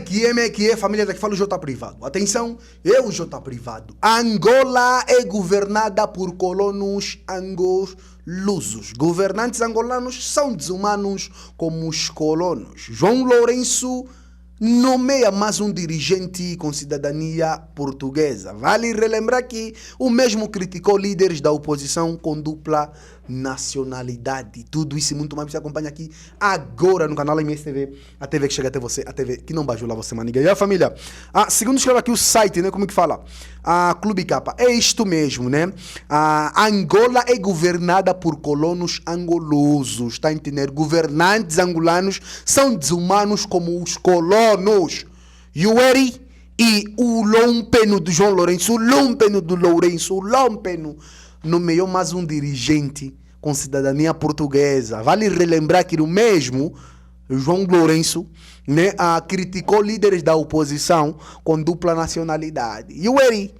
que é, família, daqui fala o J Privado. Atenção, eu, J Privado. Angola é governada por colonos angolusos. Governantes angolanos são desumanos como os colonos. João Lourenço nomeia mais um dirigente com cidadania portuguesa. Vale relembrar que o mesmo criticou líderes da oposição com dupla nacionalidade. Tudo isso e muito mais você acompanha aqui agora no canal MSTV, a TV que chega até você, a TV que não bajula você, maniga. E a família, segundo escreve aqui o site, né, como que fala? Clube Capa, é isto mesmo, né? Angola é governada por colonos angolosos, tá entendendo? Governantes angolanos são desumanos como os colonos. Yueri e o Lompeno do João Lourenço, o Lompeno do Lourenço, o Lompeno nomeou mais um dirigente com cidadania portuguesa. Vale relembrar que o mesmo João Lourenço, né, criticou líderes da oposição com dupla nacionalidade. E o Eri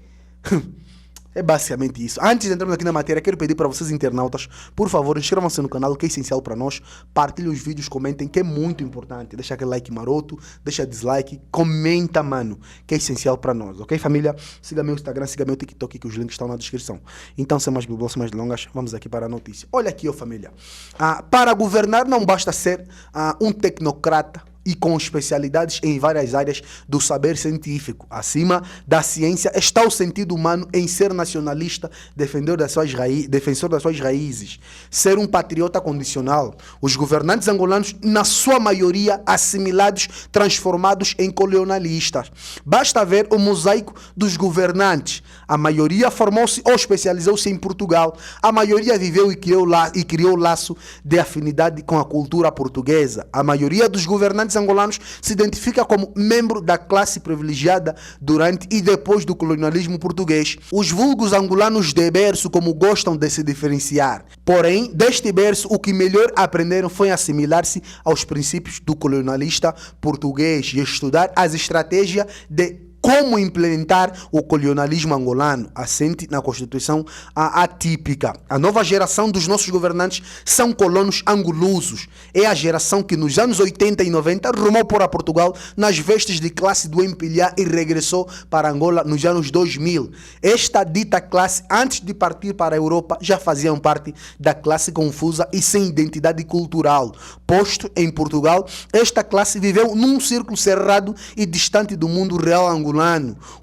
é basicamente isso. Antes de entrarmos aqui na matéria, quero pedir para vocês internautas, por favor, inscrevam-se no canal, que é essencial para nós. Partilhem os vídeos, comentem, que é muito importante. Deixa aquele like maroto, deixa dislike, comenta, mano, que é essencial para nós, ok, família? Siga meu Instagram, siga meu TikTok, que os links estão na descrição. Então, sem mais biblos, sem mais delongas, vamos aqui para a notícia. Olha aqui, ó, família. Para governar não basta ser um tecnocrata e com especialidades em várias áreas do saber científico. Acima da ciência está o sentido humano em ser nacionalista, defensor das suas raízes, ser um patriota condicional. Os governantes angolanos, na sua maioria, assimilados, transformados em colonialistas. Basta ver o mosaico dos governantes. A maioria formou-se ou especializou-se em Portugal. A maioria viveu e criou laço de afinidade com a cultura portuguesa. A maioria dos governantes angolanos se identifica como membro da classe privilegiada durante e depois do colonialismo português. Os vulgos angolanos de berço, como gostam de se diferenciar. Porém, deste berço, o que melhor aprenderam foi assimilar-se aos princípios do colonialista português e estudar as estratégias de como implementar o colonialismo angolano, assente na Constituição atípica. A nova geração dos nossos governantes são colonos angolosos. É a geração que nos anos 80 e 90 rumou para Portugal nas vestes de classe do empilhar e regressou para Angola nos anos 2000. Esta dita classe, antes de partir para a Europa, já faziam parte da classe confusa e sem identidade cultural. Posto em Portugal, esta classe viveu num círculo cerrado e distante do mundo real angolano.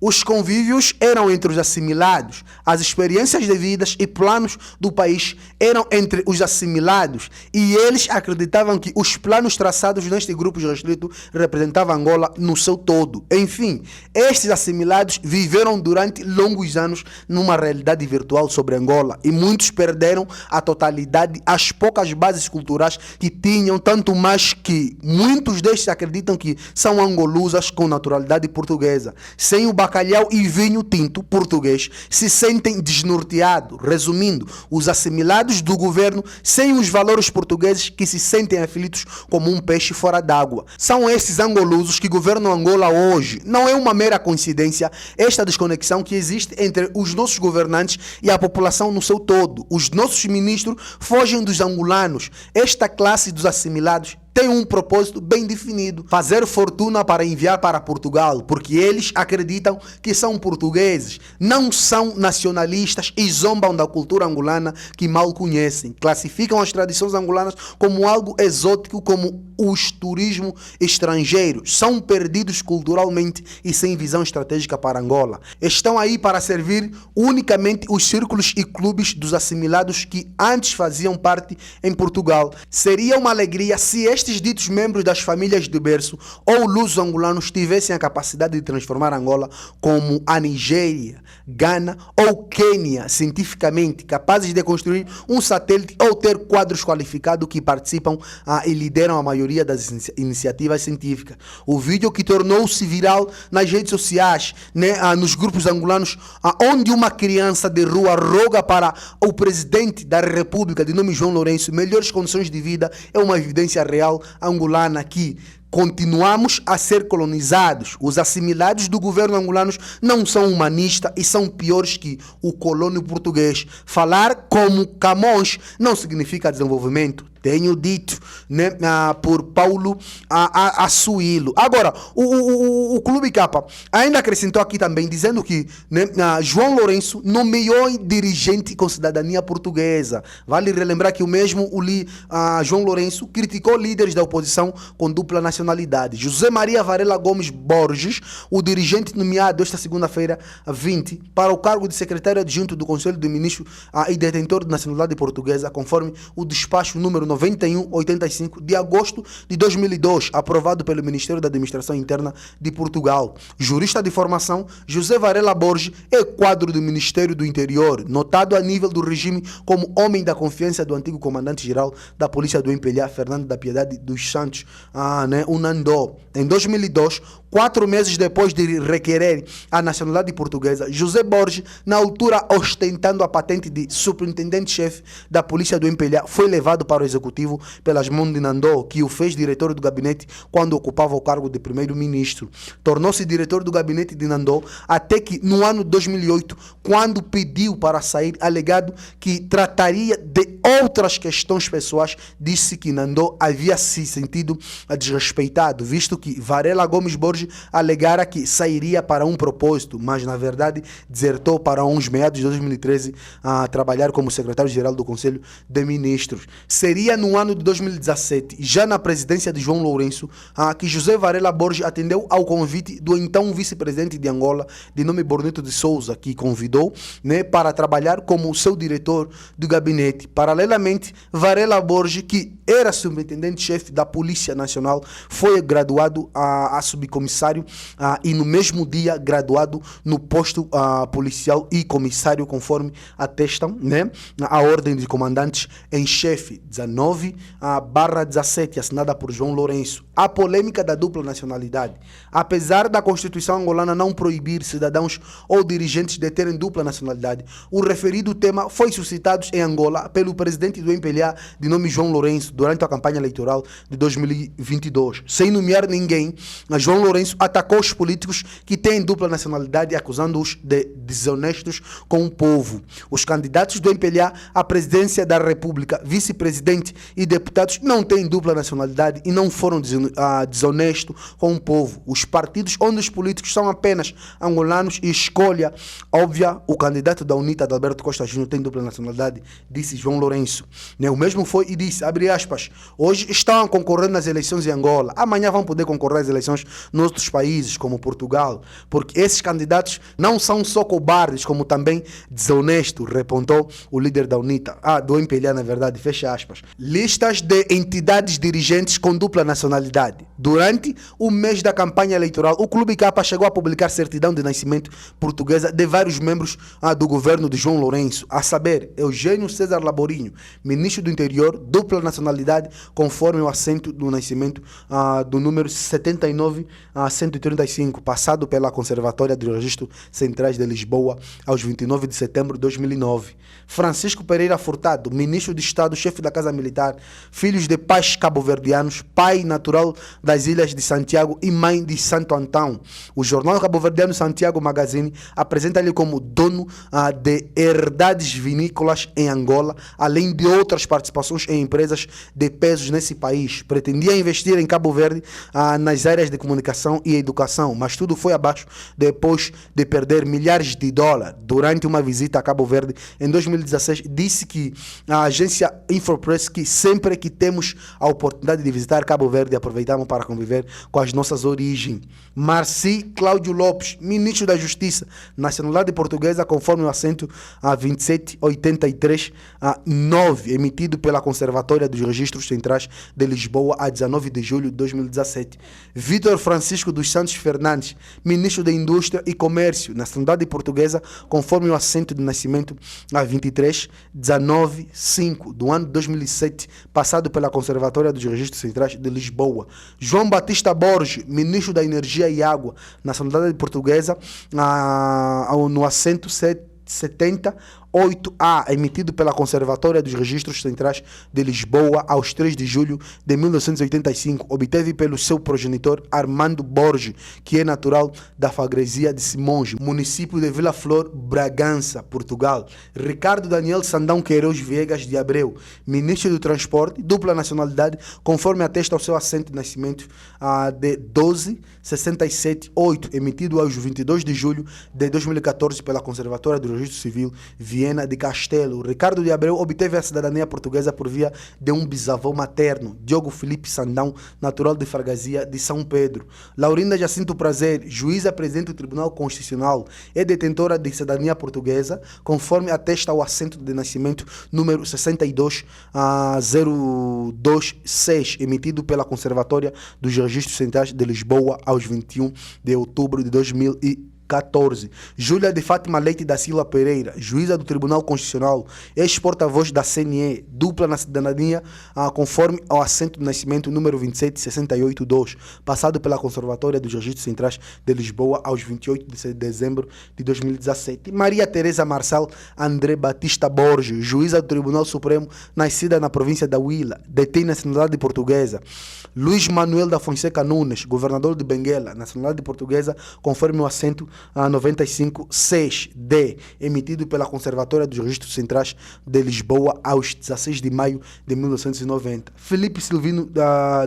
Os convívios eram entre os assimilados, as experiências de vidas e planos do país eram entre os assimilados, e eles acreditavam que os planos traçados neste grupo restrito representavam Angola no seu todo. Enfim, estes assimilados viveram durante longos anos numa realidade virtual sobre Angola, e muitos perderam a totalidade, as poucas bases culturais que tinham, tanto mais que muitos destes acreditam que são angolusas com naturalidade portuguesa. Sem o bacalhau e vinho tinto português, se sentem desnorteados. Resumindo, os assimilados do governo sem os valores portugueses que se sentem aflitos como um peixe fora d'água. São esses angolusos que governam Angola hoje. Não é uma mera coincidência esta desconexão que existe entre os nossos governantes e a população no seu todo. Os nossos ministros fogem dos angolanos. Esta classe dos assimilados tem um propósito bem definido: fazer fortuna para enviar para Portugal, porque eles acreditam que são portugueses, não são nacionalistas e zombam da cultura angolana que mal conhecem. Classificam as tradições angolanas como algo exótico, como os turismo estrangeiros. São perdidos culturalmente e sem visão estratégica para Angola. Estão aí para servir unicamente os círculos e clubes dos assimilados que antes faziam parte em Portugal. Seria uma alegria se estes ditos membros das famílias de berço ou lusos angolanos tivessem a capacidade de transformar Angola como a Nigéria, Gana ou Quênia, cientificamente capazes de construir um satélite ou ter quadros qualificados que participam e lideram a maioria das iniciativas científicas. O vídeo que tornou-se viral nas redes sociais, né, nos grupos angolanos, onde uma criança de rua roga para o presidente da República, de nome João Lourenço, melhores condições de vida, é uma evidência real angolana que continuamos a ser colonizados. Os assimilados do governo angolanos não são humanistas e são piores que o colônio português. Falar como Camões não significa desenvolvimento. Tenho dito, né, por Paulo Assuilo. Agora, o Clube Capa ainda acrescentou aqui também, dizendo que, né, João Lourenço nomeou dirigente com cidadania portuguesa. Vale relembrar que o mesmo João Lourenço criticou líderes da oposição com dupla nacionalidade. José Maria Varela Gomes Borges, o dirigente nomeado esta segunda-feira 20 para o cargo de secretário adjunto do Conselho de Ministros e detentor de nacionalidade portuguesa, conforme o despacho número 9185 de agosto de 2002, aprovado pelo Ministério da Administração Interna de Portugal. Jurista de formação, José Varela Borges é quadro do Ministério do Interior, notado a nível do regime como homem da confiança do antigo comandante-geral da Polícia do Empelhar, Fernando da Piedade dos Santos, o Nandó. Em 2002, 4 meses depois de requerer a nacionalidade portuguesa, José Borges, na altura ostentando a patente de superintendente-chefe da Polícia do Empelhar, foi levado para o executivo pelas mãos de Nandó, que o fez diretor do gabinete quando ocupava o cargo de primeiro-ministro. Tornou-se diretor do gabinete de Nandó até que, no ano de 2008, quando pediu para sair, alegado que trataria de outras questões pessoais, disse que Nandó havia se sentido desrespeitado, visto que Varela Gomes Borges alegara que sairia para um propósito, mas na verdade desertou para uns meados de 2013 a trabalhar como secretário-geral do Conselho de Ministros. Seria no ano de 2017, já na presidência de João Lourenço, que José Varela Borges atendeu ao convite do então vice-presidente de Angola, de nome Bonito de Souza, que convidou, né, para trabalhar como seu diretor do gabinete. Paralelamente, Varela Borges, que era superintendente-chefe da Polícia Nacional, foi graduado a subcomissário e no mesmo dia graduado no posto policial e comissário, conforme atestam, né, a ordem de comandantes em chefe 19/17, assinada por João Lourenço. A polêmica da dupla nacionalidade. Apesar da Constituição angolana não proibir cidadãos ou dirigentes de terem dupla nacionalidade, o referido tema foi suscitado em Angola pelo presidente do MPLA, de nome João Lourenço, durante a campanha eleitoral de 2022. Sem nomear ninguém, João Lourenço atacou os políticos que têm dupla nacionalidade, acusando-os de desonestos com o povo. Os candidatos do MPLA à presidência da República, vice-presidente e deputados não têm dupla nacionalidade e não foram desonestos com o povo. Os partidos onde os políticos são apenas angolanos e escolha óbvia, o candidato da UNITA, Adalberto Costa Júnior, tem dupla nacionalidade, disse João Lourenço. O mesmo foi e disse, abre aspas, hoje estão a concorrer nas eleições em Angola, amanhã vão poder concorrer às eleições nos outros países, como Portugal, porque esses candidatos não são só cobardes, como também desonestos, repontou o líder da UNITA, do MPLA, na verdade, fecha aspas. Listas de entidades dirigentes com dupla nacionalidade. Durante o mês da campanha eleitoral, o Clube Capa chegou a publicar certidão de nascimento portuguesa de vários membros do governo de João Lourenço, a saber, Eugênio César Laborinho, ministro do Interior, dupla nacionalidade, conforme o assento do nascimento do número 79 a 135, passado pela Conservatória de Registros Centrais de Lisboa aos 29 de setembro de 2009. Francisco Pereira Furtado, ministro de Estado, chefe da Casa Militar, filhos de pais cabo-verdianos, pai natural das Ilhas de Santiago e mãe de Santo Antão. O jornal cabo-verdiano Santiago Magazine apresenta-lhe como dono de herdades vinícolas em Angola, além de outras participações em empresas de pesos nesse país. Pretendia investir em Cabo Verde nas áreas de comunicação e educação, mas tudo foi abaixo depois de perder milhares de dólares. Durante uma visita a Cabo Verde em 2016, disse que a agência Infopress, que sempre que temos a oportunidade de visitar Cabo Verde, aproveitamos para conviver com as nossas origens. Marci Cláudio Lopes, ministro da Justiça, nacionalidade portuguesa, conforme o assento 2783-9, emitido pela Conservatória dos Registros Centrais de Lisboa a 19 de julho de 2017. Vítor Francisco dos Santos Fernandes, ministro da Indústria e Comércio, nacionalidade portuguesa, conforme o assento de nascimento a 23/19/5 do ano de 2007, passado pela Conservatória dos Registros Centrais de Lisboa. João Batista Borges, ministro da Energia e Água, nacionalidade portuguesa, no assento 70 8A, emitido pela Conservatória dos Registros Centrais de Lisboa aos 3 de julho de 1985, obteve pelo seu progenitor Armando Borges, que é natural da freguesia de Simões, município de Vila Flor, Bragança, Portugal. Ricardo Daniel Sandão Queiroz Viegas de Abreu, ministro do Transporte, dupla nacionalidade, conforme atesta o seu assento de nascimento de 12.67.8, emitido aos 22 de julho de 2014 pela Conservatória do Registro Civil, Viena de Castelo. Ricardo de Abreu obteve a cidadania portuguesa por via de um bisavô materno, Diogo Felipe Sandão, natural de freguesia de São Pedro. Laurinda Jacinto Prazer, juíza presidente do Tribunal Constitucional, é detentora de cidadania portuguesa, conforme atesta o assento de nascimento número 62026, emitido pela Conservatória dos Registros Centrais de Lisboa aos 21 de outubro de 2014. Júlia de Fátima Leite da Silva Pereira, juíza do Tribunal Constitucional, ex-porta-voz da CNE, dupla na cidadania, conforme ao assento de nascimento número 27682, passado pela Conservatória dos Registros Centrais de Lisboa aos 28 de dezembro de 2017. Maria Teresa Marçal André Batista Borges, juíza do Tribunal Supremo, nascida na província da Huila, detém nacionalidade portuguesa. Luiz Manuel da Fonseca Nunes, governador de Benguela, nacionalidade portuguesa, conforme o assento 95.6D, emitido pela Conservatória dos Registros Centrais de Lisboa aos 16 de maio de 1990. Felipe Silvino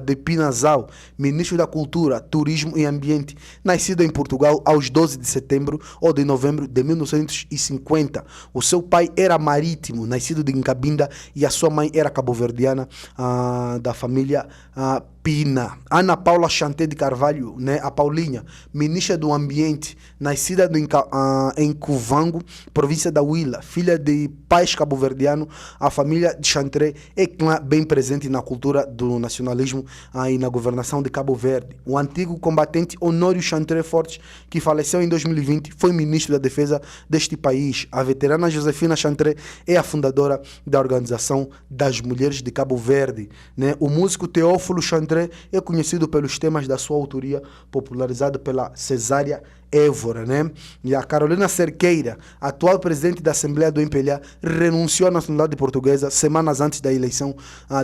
de Pinazal, ministro da Cultura, Turismo e Ambiente, nascido em Portugal aos 12 de setembro ou de novembro de 1950. O seu pai era marítimo, nascido de Incabinda, e a sua mãe era cabo-verdiana, da família Pina. Ana Paula Chanté de Carvalho, né, a Paulinha, ministra do Ambiente, nascida em Cuvango, província da Huila, filha de pais cabo-verdianos, a família de Chantré é bem presente na cultura do nacionalismo e na governação de Cabo Verde. O antigo combatente Honório Chantré Fortes, que faleceu em 2020, foi ministro da Defesa deste país. A veterana Josefina Chantré é a fundadora da Organização das Mulheres de Cabo Verde, né? O músico Teófilo Chantré é conhecido pelos temas da sua autoria, popularizado pela Cesária Évora, né? E a Carolina Cerqueira, atual presidente da Assembleia do MPLA, renunciou à nacionalidade portuguesa semanas antes da eleição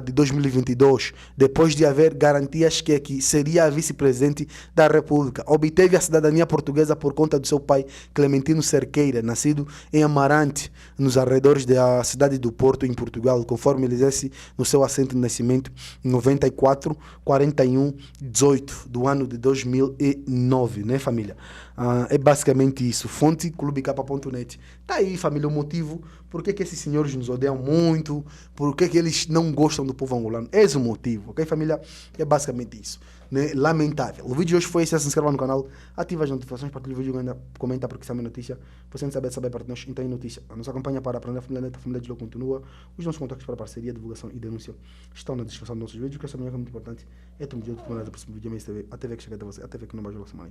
de 2022, depois de haver garantias que seria a vice-presidente da República. Obteve a cidadania portuguesa por conta do seu pai, Clementino Cerqueira, nascido em Amarante, nos arredores da cidade do Porto, em Portugal, conforme ele disse no seu assento de nascimento, 94-41-18, do ano de 2009, né, família? É basicamente isso. Fonte clubecapa.net. Tá aí, família, o motivo por que esses senhores nos odeiam muito, por que eles não gostam do povo angolano. Esse é o motivo, ok, família? É basicamente isso, né? Lamentável. O vídeo de hoje foi esse. Se inscreva no canal, ativa as notificações, partilha o vídeo, comenta porque sabe a notícia. Você não saber para nós, então é notícia. A nossa campanha para aprender a família neta, a família de Lô continua. Os nossos contatos para parceria, divulgação e denúncia estão na descrição dos nossos vídeos, que essa minha é muito importante. É tudo de outro, para o próximo vídeo, até ver que chega até você, até ver que não vai jogar semana.